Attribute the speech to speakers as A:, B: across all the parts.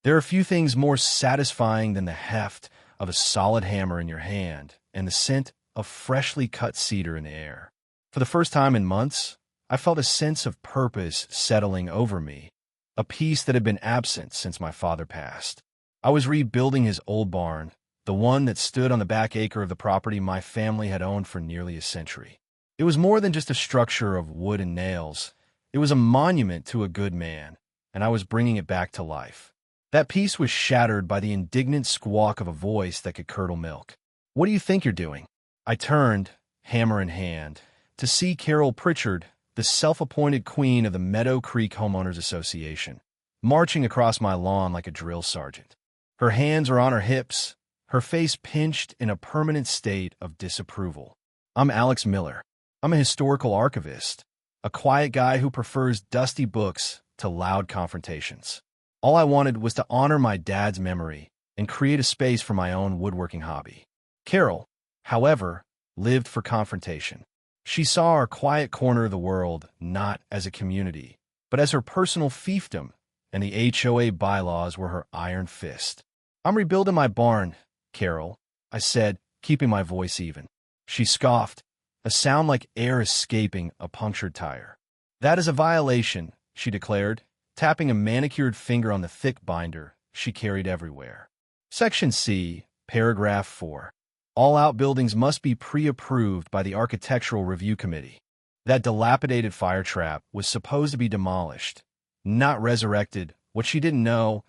A: There are few things more satisfying than the heft of a solid hammer in your hand and the scent of freshly cut cedar in the air. For the first time in months, I felt a sense of purpose settling over me, a peace that had been absent since my father passed. I was rebuilding his old barn, the one that stood on the back acre of the property my family had owned for nearly a century. It was more than just a structure of wood and nails. It was a monument to a good man, and I was bringing it back to life. That peace was shattered by the indignant squawk of a voice that could curdle milk. "What do you think you're doing?" I turned, hammer in hand, to see Carol Pritchard, the self-appointed queen of the Meadow Creek Homeowners Association, marching across my lawn like a drill sergeant. Her hands were on her hips, her face pinched in a permanent state of disapproval. "I'm Alex Miller. I'm a historical archivist, a quiet guy who prefers dusty books to loud confrontations. All I wanted was to honor my dad's memory and create a space for my own woodworking hobby." Carol, however, lived for confrontation. She saw our quiet corner of the world not as a community, but as her personal fiefdom, and the HOA bylaws were her iron fist. "I'm rebuilding my barn, Carol," I said, keeping my voice even. She scoffed, a sound like air escaping a punctured tire. "That is a violation," she declared, tapping a manicured finger on the thick binder she carried everywhere. Section C, Paragraph 4. All outbuildings must be pre-approved by the Architectural Review Committee. That dilapidated fire trap was supposed to be demolished, not resurrected. What she didn't know,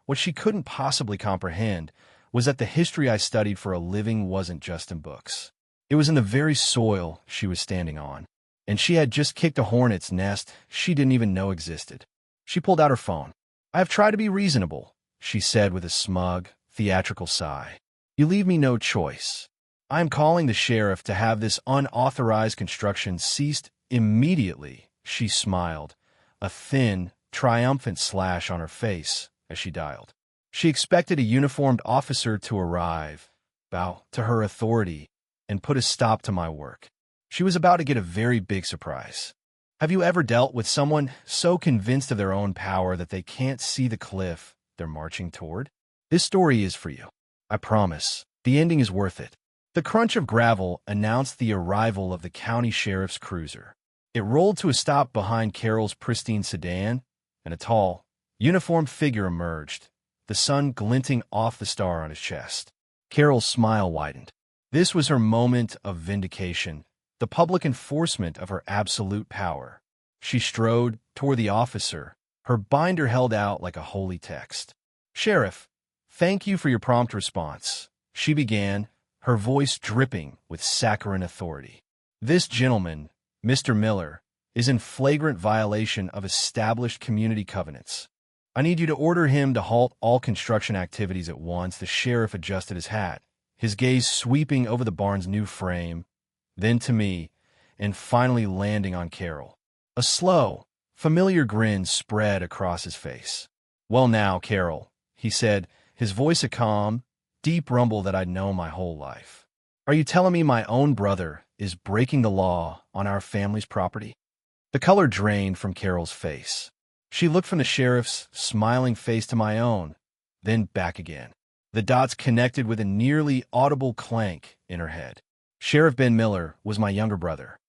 A: what she couldn't possibly comprehend, was that the history I studied for a living wasn't just in books. It was in the very soil she was standing on, and she had just kicked a hornet's nest she didn't even know existed. She pulled out her phone. "I have tried to be reasonable," she said with a smug, theatrical sigh. "You leave me no choice. I am calling the sheriff to have this unauthorized construction ceased immediately." She smiled, a thin, triumphant slash on her face as she dialed. She expected a uniformed officer to arrive, bow to her authority, and put a stop to my work. She was about to get a very big surprise. Have you ever dealt with someone so convinced of their own power that they can't see the cliff they're marching toward? This story is for you. I promise. The ending is worth it. The crunch of gravel announced the arrival of the county sheriff's cruiser. It rolled to a stop behind Carol's pristine sedan, and a tall, uniformed figure emerged, the sun glinting off the star on his chest. Carol's smile widened. This was her moment of vindication, the public enforcement of her absolute power. She strode toward the officer, her binder held out like a holy text. "Sheriff, thank you for your prompt response," she began, her voice dripping with saccharine authority. "This gentleman, Mr. Miller, is in flagrant violation of established community covenants. I need you to order him to halt all construction activities at once." The sheriff adjusted his hat, his gaze sweeping over the barn's new frame, then to me, and finally landing on Carol. A slow, familiar grin spread across his face. "Well now, Carol," he said, his voice a calm, deep rumble that I'd known my whole life. "Are you telling me my own brother is breaking the law on our family's property?" The color drained from Carol's face. She looked from the sheriff's smiling face to my own, then back again. The dots connected with a nearly audible clank in her head. "Sheriff Ben Miller was my younger brother."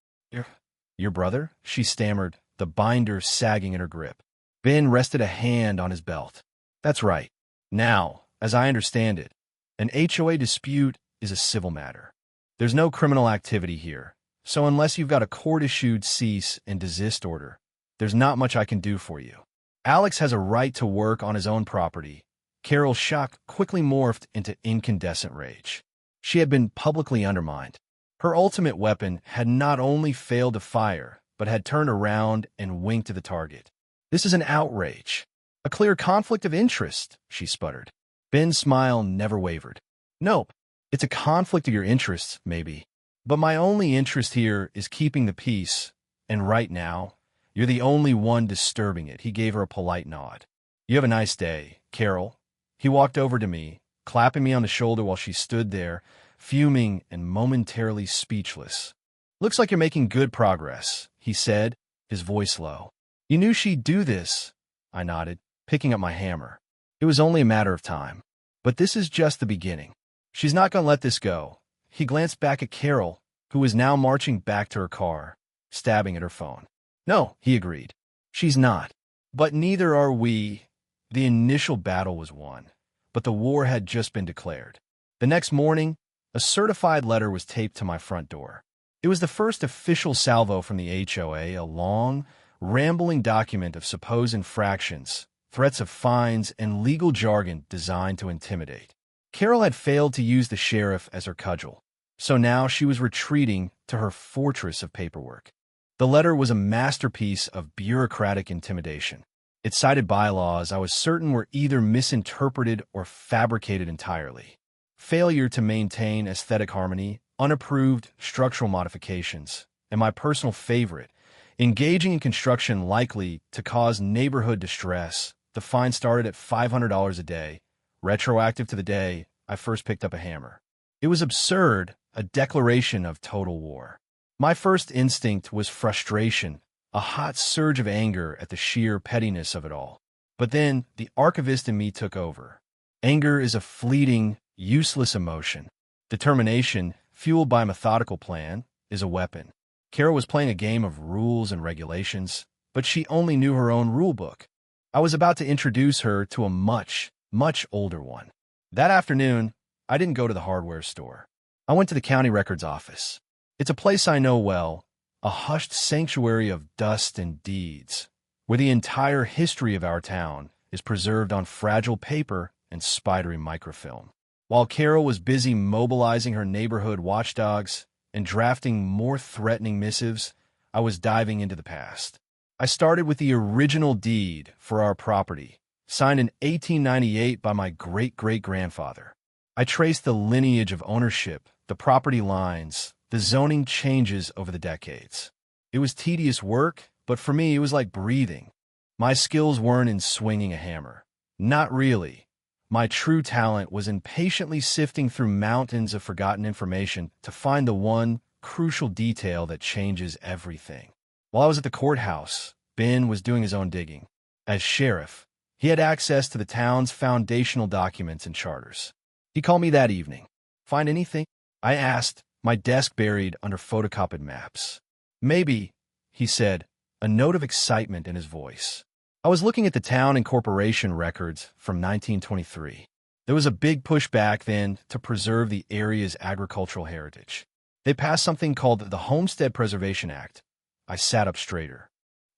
A: Your brother?" she stammered, the binder sagging in her grip. Ben rested a hand on his belt. "That's right. Now, as I understand it, an HOA dispute is a civil matter. There's no criminal activity here, so unless you've got a court-issued cease and desist order, there's not much I can do for you. Alex has a right to work on his own property." Carol's shock quickly morphed into incandescent rage. She had been publicly undermined. Her ultimate weapon had not only failed to fire, but had turned around and winked to the target. "This is an outrage. A clear conflict of interest," she sputtered. Ben's smile never wavered. "Nope, it's a conflict of your interests, maybe. But my only interest here is keeping the peace, and right now, you're the only one disturbing it." He gave her a polite nod. "You have a nice day, Carol." He walked over to me, clapping me on the shoulder while she stood there, fuming and momentarily speechless. "Looks like you're making good progress," he said, his voice low. "You knew she'd do this," I nodded, picking up my hammer. It was only a matter of time. But this is just the beginning. She's not going to let this go. He glanced back at Carol, who was now marching back to her car, stabbing at her phone. No, he agreed. She's not. But neither are we. The initial battle was won, but the war had just been declared. The next morning, a certified letter was taped to my front door. It was the first official salvo from the HOA, a long, rambling document of supposed infractions, threats of fines, and legal jargon designed to intimidate. Carol had failed to use the sheriff as her cudgel, so now she was retreating to her fortress of paperwork. The letter was a masterpiece of bureaucratic intimidation. It cited bylaws I was certain were either misinterpreted or fabricated entirely. Failure to maintain aesthetic harmony, unapproved structural modifications, and my personal favorite, engaging in construction likely to cause neighborhood distress. The fine started at $500 a day, retroactive to the day I first picked up a hammer. It was absurd, a declaration of total war. My first instinct was frustration, a hot surge of anger at the sheer pettiness of it all. But then the archivist in me took over. Anger is a fleeting, useless emotion. Determination, fueled by a methodical plan, is a weapon. Carol was playing a game of rules and regulations, but she only knew her own rule book. I was about to introduce her to a much, much older one. That afternoon, I didn't go to the hardware store. I went to the county records office. It's a place I know well, a hushed sanctuary of dust and deeds, where the entire history of our town is preserved on fragile paper and spidery microfilm. While Carol was busy mobilizing her neighborhood watchdogs and drafting more threatening missives, I was diving into the past. I started with the original deed for our property, signed in 1898 by my great-great-grandfather. I traced the lineage of ownership, the property lines, the zoning changes over the decades. It was tedious work, but for me it was like breathing. My skills weren't in swinging a hammer. Not really. My true talent was in patiently sifting through mountains of forgotten information to find the one crucial detail that changes everything. While I was at the courthouse, Ben was doing his own digging. As sheriff, he had access to the town's foundational documents and charters. He called me that evening. Find anything? I asked, my desk buried under photocopied maps. Maybe, he said, a note of excitement in his voice. I was looking at the town and corporation records from 1923. There was a big push back then to preserve the area's agricultural heritage. They passed something called the Homestead Preservation Act. I sat up straighter.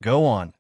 A: Go on.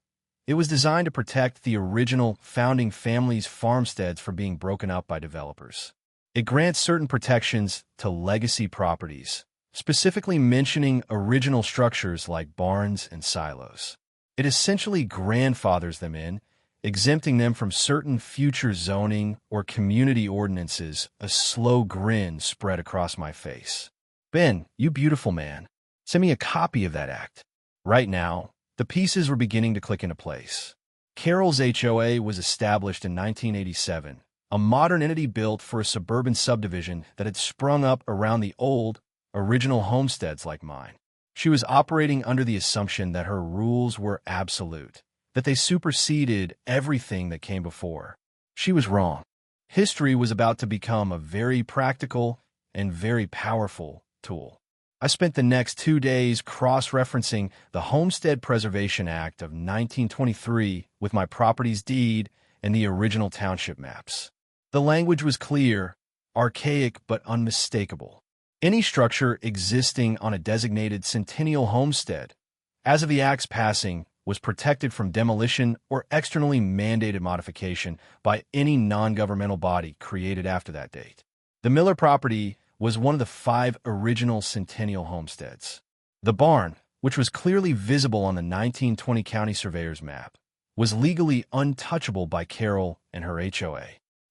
A: It was designed to protect the original founding family's farmsteads from being broken up by developers. It grants certain protections to legacy properties, specifically mentioning original structures like barns and silos. It essentially grandfathers them in, exempting them from certain future zoning or community ordinances. A slow grin spread across my face. Ben, you beautiful man, send me a copy of that act. Right now, the pieces were beginning to click into place. Carol's HOA was established in 1987, a modern entity built for a suburban subdivision that had sprung up around the old, original homesteads like mine. She was operating under the assumption that her rules were absolute, that they superseded everything that came before. She was wrong. History was about to become a very practical and very powerful tool. I spent the next 2 days cross-referencing the Homestead Preservation Act of 1923 with my property's deed and the original township maps. The language was clear, archaic but unmistakable. Any structure existing on a designated centennial homestead, as of the act's passing, was protected from demolition or externally mandated modification by any non-governmental body created after that date. The Miller property was one of the 5 original centennial homesteads. The barn, which was clearly visible on the 1920 county surveyor's map, was legally untouchable by Carol and her HOA.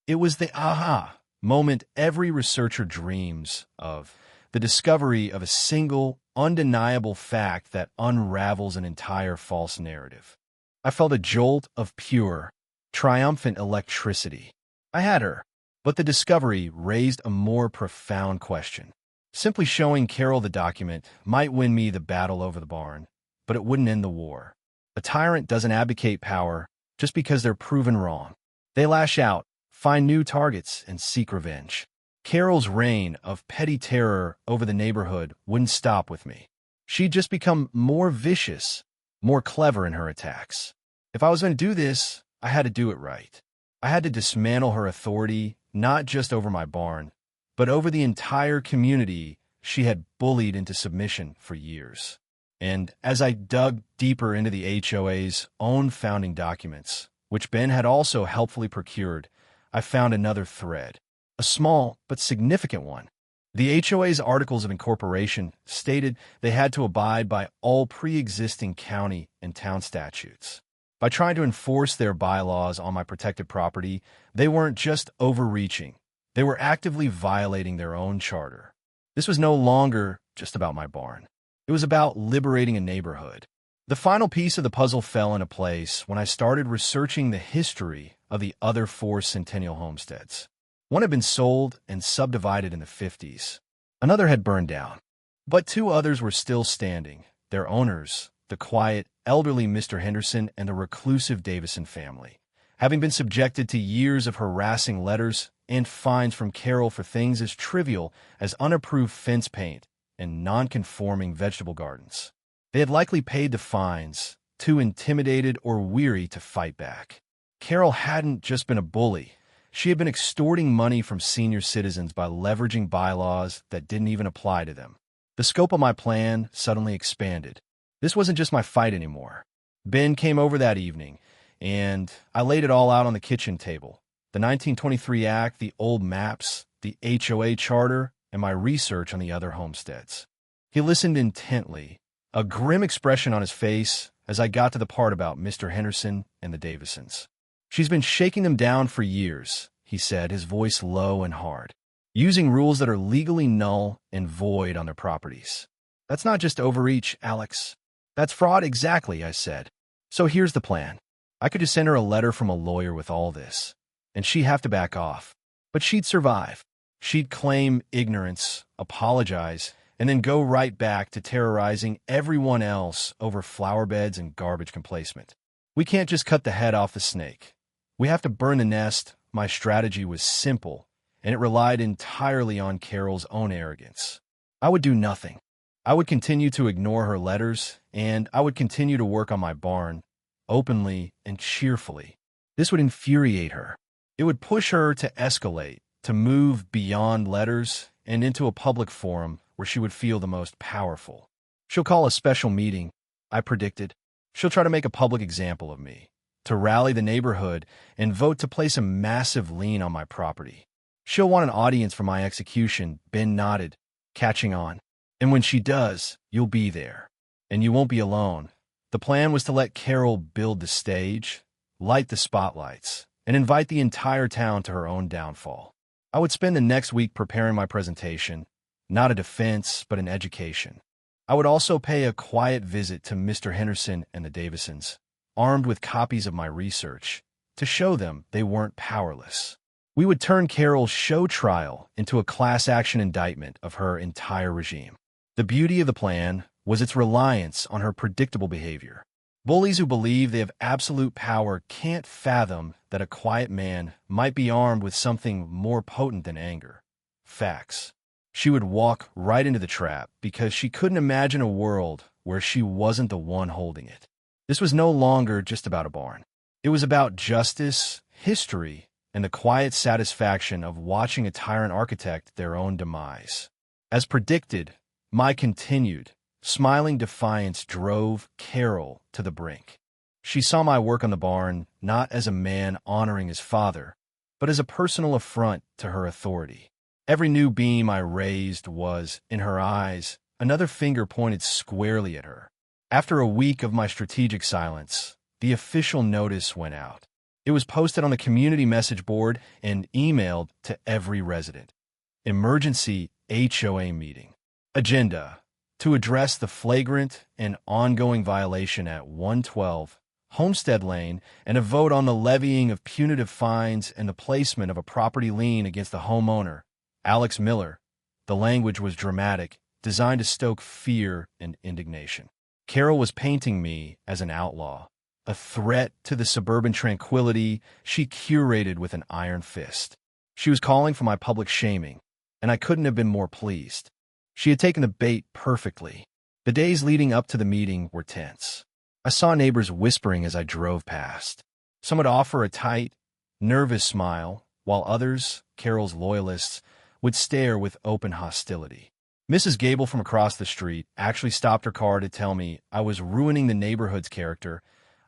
A: It was the aha moment every researcher dreams of, the discovery of a single, undeniable fact that unravels an entire false narrative. I felt a jolt of pure, triumphant electricity. I had her, but the discovery raised a more profound question. Simply showing Carol the document might win me the battle over the barn, but it wouldn't end the war. A tyrant doesn't abdicate power just because they're proven wrong. They lash out, find new targets, and seek revenge. Carol's reign of petty terror over the neighborhood wouldn't stop with me. She'd just become more vicious, more clever in her attacks. If I was going to do this, I had to do it right. I had to dismantle her authority, not just over my barn, but over the entire community she had bullied into submission for years. And as I dug deeper into the HOA's own founding documents, which Ben had also helpfully procured, I found another thread, a small but significant one. The HOA's Articles of Incorporation stated they had to abide by all pre-existing county and town statutes. By trying to enforce their bylaws on my protected property, they weren't just overreaching, they were actively violating their own charter. This was no longer just about my barn. It was about liberating a neighborhood. The final piece of the puzzle fell into place when I started researching the history of the other 4 Centennial homesteads. One had been sold and subdivided in the 50s. Another had burned down. But 2 others were still standing, their owners, the quiet, elderly Mr. Henderson and the reclusive Davison family, having been subjected to years of harassing letters and fines from Carol for things as trivial as unapproved fence paint and non-conforming vegetable gardens. They had likely paid the fines, too intimidated or weary to fight back. Carol hadn't just been a bully. She had been extorting money from senior citizens by leveraging bylaws that didn't even apply to them. The scope of my plan suddenly expanded. This wasn't just my fight anymore. Ben came over that evening, and I laid it all out on the kitchen table. The 1923 Act, the old maps, the HOA charter, and my research on the other homesteads. He listened intently, a grim expression on his face as I got to the part about Mr. Henderson and the Davisons. "She's been shaking them down for years," he said, his voice low and hard, "using rules that are legally null and void on their properties. That's not just overreach, Alex. That's fraud." "Exactly," I said. "So here's the plan. I could just send her a letter from a lawyer with all this, and she'd have to back off. But she'd survive. She'd claim ignorance, apologize, and then go right back to terrorizing everyone else over flower beds and garbage complacement. We can't just cut the head off the snake. We have to burn the nest." My strategy was simple, and it relied entirely on Carol's own arrogance. I would do nothing. I would continue to ignore her letters, and I would continue to work on my barn, openly and cheerfully. This would infuriate her. It would push her to escalate, to move beyond letters and into a public forum where she would feel the most powerful. "She'll call a special meeting," I predicted. "She'll try to make a public example of me, to rally the neighborhood and vote to place a massive lien on my property. She'll want an audience for my execution." Ben nodded, catching on. "And when she does, you'll be there. And you won't be alone." The plan was to let Carol build the stage, light the spotlights, and invite the entire town to her own downfall. I would spend the next week preparing my presentation, not a defense, but an education. I would also pay a quiet visit to Mr. Henderson and the Davisons, armed with copies of my research, to show them they weren't powerless. We would turn Carol's show trial into a class action indictment of her entire regime. The beauty of the plan was its reliance on her predictable behavior. Bullies who believe they have absolute power can't fathom that a quiet man might be armed with something more potent than anger: facts. She would walk right into the trap because she couldn't imagine a world where she wasn't the one holding it. This was no longer just about a barn. It was about justice, history, and the quiet satisfaction of watching a tyrant architect their own demise. As predicted, my continued, smiling defiance drove Carol to the brink. She saw my work on the barn not as a man honoring his father, but as a personal affront to her authority. Every new beam I raised was, in her eyes, another finger pointed squarely at her. After a week of my strategic silence, the official notice went out. It was posted on the community message board and emailed to every resident. Emergency HOA meeting. Agenda: to address the flagrant and ongoing violation at 112 Homestead Lane and a vote on the levying of punitive fines and the placement of a property lien against the homeowner, Alex Miller. The language was dramatic, designed to stoke fear and indignation. Carol was painting me as an outlaw, a threat to the suburban tranquility she curated with an iron fist. She was calling for my public shaming, and I couldn't have been more pleased. She had taken the bait perfectly. The days leading up to the meeting were tense. I saw neighbors whispering as I drove past. Some would offer a tight, nervous smile, while others, Carol's loyalists, would stare with open hostility. Mrs. Gable from across the street actually stopped her car to tell me I was ruining the neighborhood's character.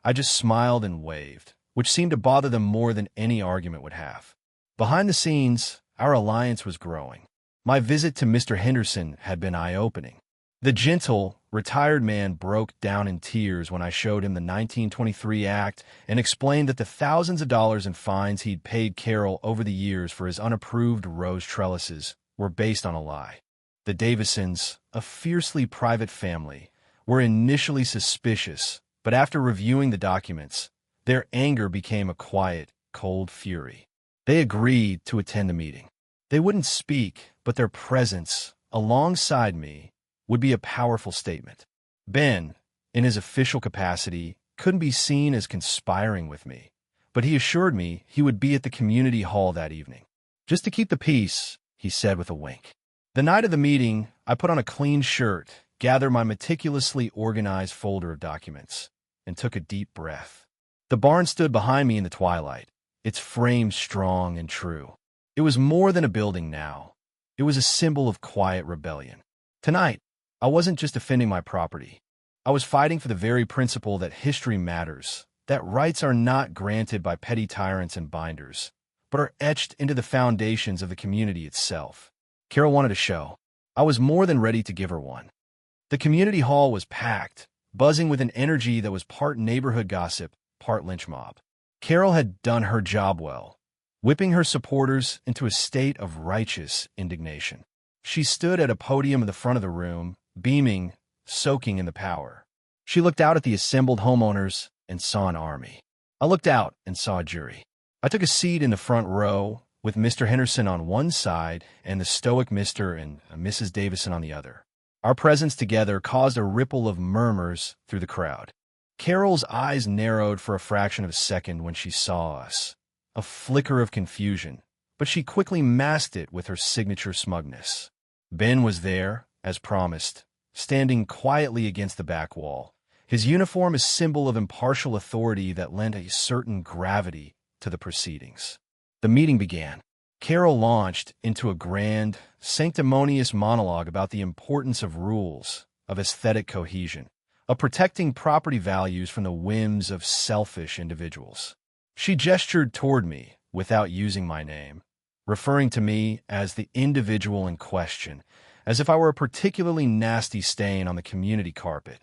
A: I just smiled and waved, which seemed to bother them more than any argument would have. Behind the scenes, our alliance was growing. My visit to Mr. Henderson had been eye-opening. The gentle, retired man broke down in tears when I showed him the 1923 Act and explained that the thousands of dollars in fines he'd paid Carol over the years for his unapproved rose trellises were based on a lie. The Davisons, a fiercely private family, were initially suspicious, but after reviewing the documents, their anger became a quiet, cold fury. They agreed to attend the meeting. They wouldn't speak, but their presence, alongside me, would be a powerful statement. Ben, in his official capacity, couldn't be seen as conspiring with me, but he assured me he would be at the community hall that evening. Just to keep the peace, he said with a wink. The night of the meeting, I put on a clean shirt, gathered my meticulously organized folder of documents, and took a deep breath. The barn stood behind me in the twilight, its frame strong and true. It was more than a building now. It was a symbol of quiet rebellion. Tonight, I wasn't just defending my property. I was fighting for the very principle that history matters, that rights are not granted by petty tyrants and binders, but are etched into the foundations of the community itself. Carol wanted a show. I was more than ready to give her one. The community hall was packed, buzzing with an energy that was part neighborhood gossip, part lynch mob. Carol had done her job well, whipping her supporters into a state of righteous indignation. She stood at a podium in the front of the room, beaming, soaking in the power. She looked out at the assembled homeowners and saw an army. I looked out and saw a jury. I took a seat in the front row, with Mr. Henderson on one side and the stoic Mr. and Mrs. Davison on the other. Our presence together caused a ripple of murmurs through the crowd. Carol's eyes narrowed for a fraction of a second when she saw us, a flicker of confusion, but she quickly masked it with her signature smugness. Ben was there, as promised, standing quietly against the back wall, his uniform a symbol of impartial authority that lent a certain gravity to the proceedings. The meeting began. Carol launched into a grand, sanctimonious monologue about the importance of rules, of aesthetic cohesion, of protecting property values from the whims of selfish individuals. She gestured toward me without using my name, referring to me as the individual in question, as if I were a particularly nasty stain on the community carpet.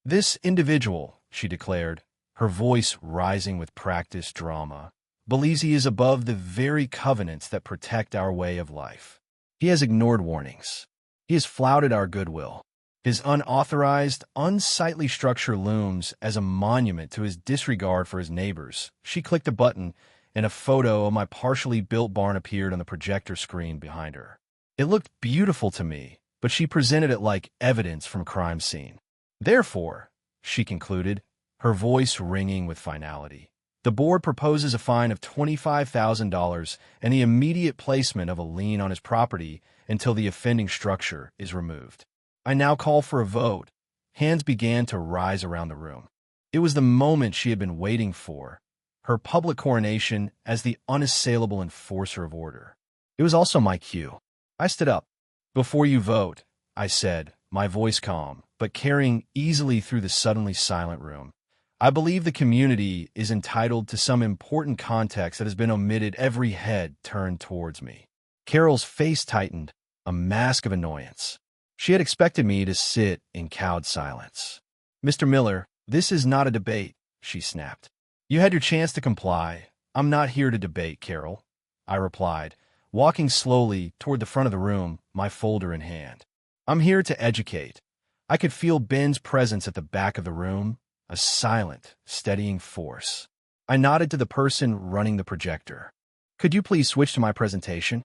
A: This individual, she declared, her voice rising with practiced drama, believes he is above the very covenants that protect our way of life. He has ignored warnings. He has flouted our goodwill. His unauthorized, unsightly structure looms as a monument to his disregard for his neighbors. She clicked a button, and a photo of my partially built barn appeared on the projector screen behind her. It looked beautiful to me, but she presented it like evidence from a crime scene. Therefore, she concluded, her voice ringing with finality, the board proposes a fine of $25,000 and the immediate placement of a lien on his property until the offending structure is removed. I now call for a vote. Hands began to rise around the room. It was the moment she had been waiting for, her public coronation as the unassailable enforcer of order. It was also my cue. I stood up. "Before you vote," I said, my voice calm, but carrying easily through the suddenly silent room, "I believe the community is entitled to some important context that has been omitted." Every head turned towards me. Carol's face tightened, a mask of annoyance. She had expected me to sit in cowed silence. "Mr. Miller, this is not a debate," she snapped. "You had your chance to comply. I'm not here to debate, Carol," I replied, walking slowly toward the front of the room, my folder in hand. "I'm here to educate." I could feel Ben's presence at the back of the room, a silent, steadying force. I nodded to the person running the projector. "Could you please switch to my presentation?"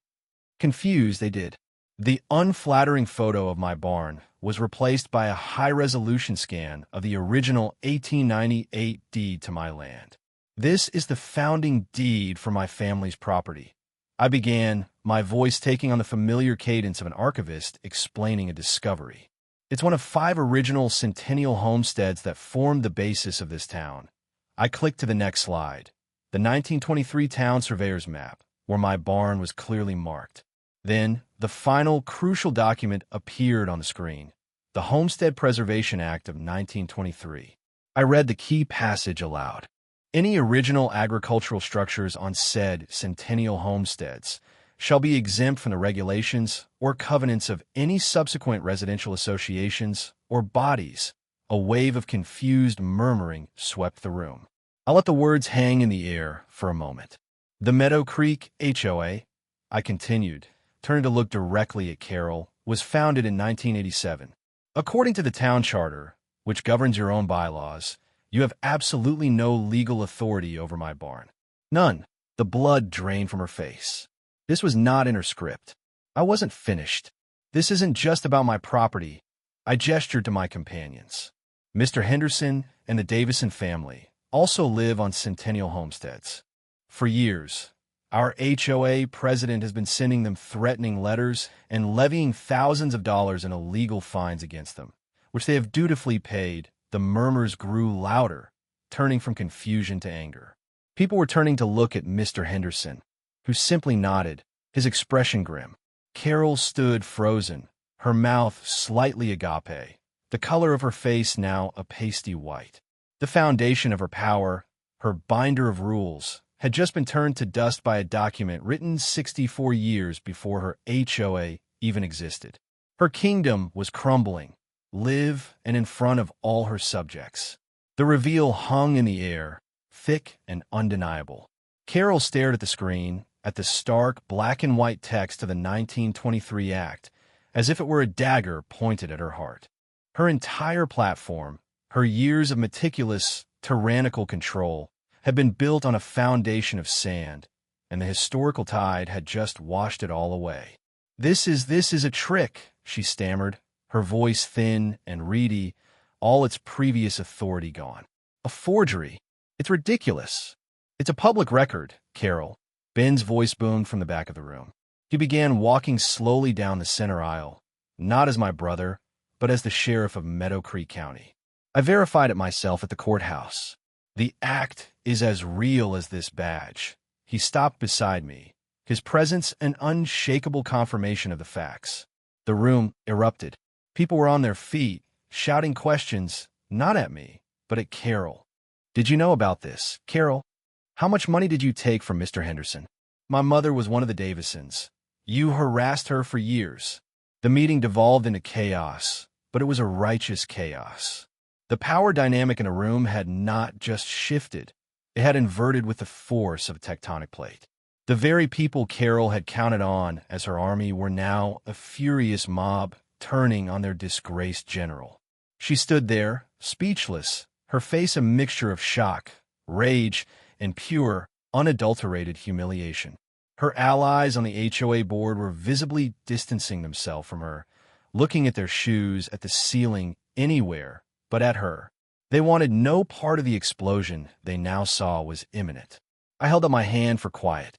A: Confused, they did. The unflattering photo of my barn was replaced by a high-resolution scan of the original 1898 deed to my land. This is the founding deed for my family's property. I began, my voice taking on the familiar cadence of an archivist explaining a discovery. It's one of 5 original centennial homesteads that formed the basis of this town. I clicked to the next slide, the 1923 town surveyor's map, where my barn was clearly marked. Then, the final crucial document appeared on the screen, the Homestead Preservation Act of 1923. I read the key passage aloud. Any original agricultural structures on said centennial homesteads shall be exempt from the regulations or covenants of any subsequent residential associations or bodies. A wave of confused murmuring swept the room. I let the words hang in the air for a moment. The Meadow Creek HOA, I continued, turning to look directly at Carol, was founded in 1987. According to the town charter, which governs your own bylaws, you have absolutely no legal authority over my barn. None. The blood drained from her face. This was not in her script. I wasn't finished. This isn't just about my property. I gestured to my companions. Mr. Henderson and the Davison family also live on centennial homesteads. For years, our HOA president has been sending them threatening letters and levying thousands of dollars in illegal fines against them, which they have dutifully paid. The murmurs grew louder, turning from confusion to anger. People were turning to look at Mr. Henderson, who simply nodded, his expression grim. Carol stood frozen, her mouth slightly agape, the color of her face now a pasty white. The foundation of her power, her binder of rules, had just been turned to dust by a document written 64 years before her HOA even existed. Her kingdom was crumbling, live and in front of all her subjects. The reveal hung in the air, thick and undeniable. Carol stared at the screen, at the stark black and white text of the 1923 Act, as if it were a dagger pointed at her heart. Her entire platform, her years of meticulous, tyrannical control, had been built on a foundation of sand, and the historical tide had just washed it all away. This is a trick," she stammered, her voice thin and reedy, all its previous authority gone. "A forgery. It's ridiculous. It's a public record, Carol." Ben's voice boomed from the back of the room. He began walking slowly down the center aisle, not as my brother, but as the sheriff of Meadow Creek County. "I verified it myself at the courthouse. The act is as real as this badge." He stopped beside me, his presence an unshakable confirmation of the facts. The room erupted. People were on their feet, shouting questions, not at me, but at Carol. "Did you know about this, Carol? How much money did you take from Mr. Henderson?" "My mother was one of the Davisons. You harassed her for years." The meeting devolved into chaos, but it was a righteous chaos. The power dynamic in a room had not just shifted, it had inverted with the force of a tectonic plate. The very people Carol had counted on as her army were now a furious mob turning on their disgraced general. She stood there, speechless, her face a mixture of shock, rage, and pure, unadulterated humiliation. Her allies on the HOA board were visibly distancing themselves from her, looking at their shoes, at the ceiling, anywhere but at her. They wanted no part of the explosion they now saw was imminent. I held up my hand for quiet.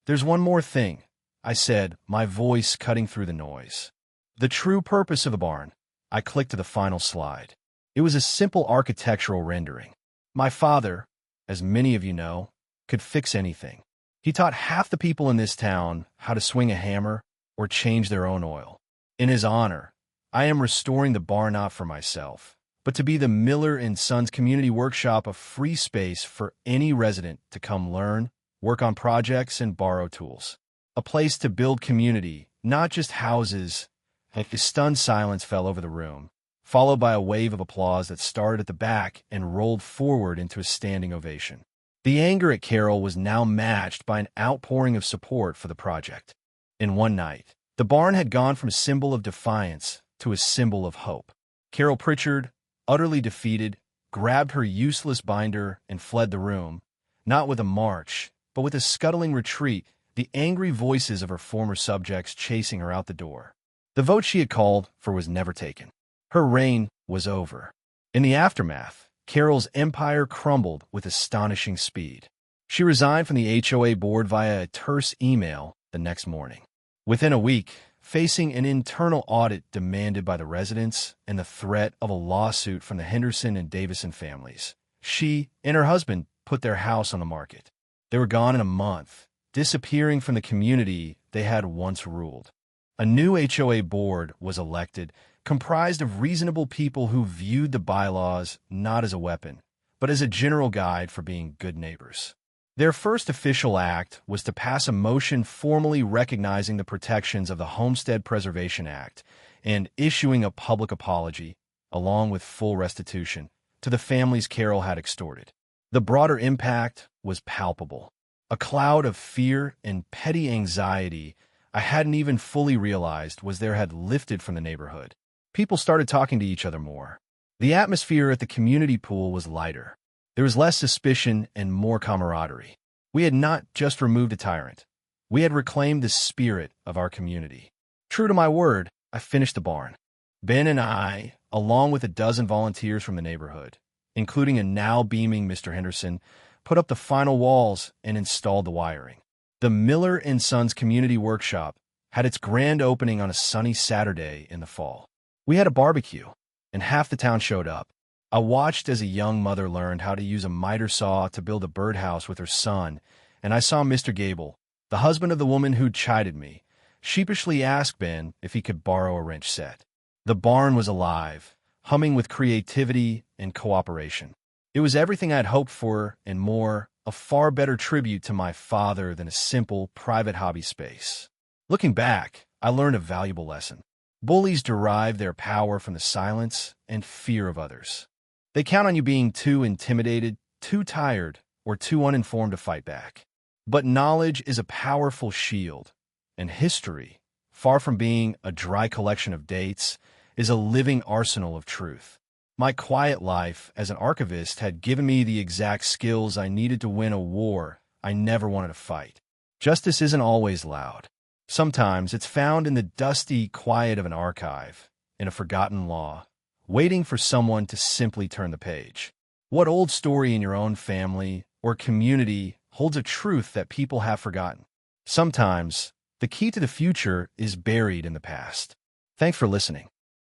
A: "There's one more thing," I said, my voice cutting through the noise. "The true purpose of the barn." I clicked to the final slide. It was a simple architectural rendering. My father, as many of you know, could fix anything. He taught half the people in this town how to swing a hammer or change their own oil. In his honor, I am restoring the barn not for myself, but to be the Miller and Sons Community Workshop, a free space for any resident to come learn, work on projects, and borrow tools. A place to build community, not just houses. A stunned silence fell over the room, followed by a wave of applause that started at the back and rolled forward into a standing ovation. The anger at Carol was now matched by an outpouring of support for the project. In one night, the barn had gone from a symbol of defiance to a symbol of hope. Carol Pritchard, utterly defeated, grabbed her useless binder and fled the room, not with a march, but with a scuttling retreat, the angry voices of her former subjects chasing her out the door. The vote she had called for was never taken. Her reign was over. In the aftermath, Carol's empire crumbled with astonishing speed. She resigned from the HOA board via a terse email the next morning. Within a week, facing an internal audit demanded by the residents and the threat of a lawsuit from the Henderson and Davison families, she and her husband put their house on the market. They were gone in a month, disappearing from the community they had once ruled. A new HOA board was elected, comprised of reasonable people who viewed the bylaws not as a weapon, but as a general guide for being good neighbors. Their first official act was to pass a motion formally recognizing the protections of the Homestead Preservation Act and issuing a public apology, along with full restitution, to the families Carol had extorted. The broader impact was palpable. A cloud of fear and petty anxiety I hadn't even fully realized was there had lifted from the neighborhood. People started talking to each other more. The atmosphere at the community pool was lighter. There was less suspicion and more camaraderie. We had not just removed a tyrant. We had reclaimed the spirit of our community. True to my word, I finished the barn. Ben and I, along with a dozen volunteers from the neighborhood, including a now beaming Mr. Henderson, put up the final walls and installed the wiring. The Miller & Sons Community Workshop had its grand opening on a sunny Saturday in the fall. We had a barbecue, and half the town showed up. I watched as a young mother learned how to use a miter saw to build a birdhouse with her son, and I saw Mr. Gable, the husband of the woman who'd chided me, sheepishly ask Ben if he could borrow a wrench set. The barn was alive, humming with creativity and cooperation. It was everything I'd hoped for and more, a far better tribute to my father than a simple, private hobby space. Looking back, I learned a valuable lesson. Bullies derive their power from the silence and fear of others. They count on you being too intimidated, too tired, or too uninformed to fight back. But knowledge is a powerful shield, and history, far from being a dry collection of dates, is a living arsenal of truth. My quiet life as an archivist had given me the exact skills I needed to win a war I never wanted to fight. Justice isn't always loud. Sometimes it's found in the dusty quiet of an archive, in a forgotten law, waiting for someone to simply turn the page. What old story in your own family or community holds a truth that people have forgotten? Sometimes, the key to the future is buried in the past. Thanks for listening.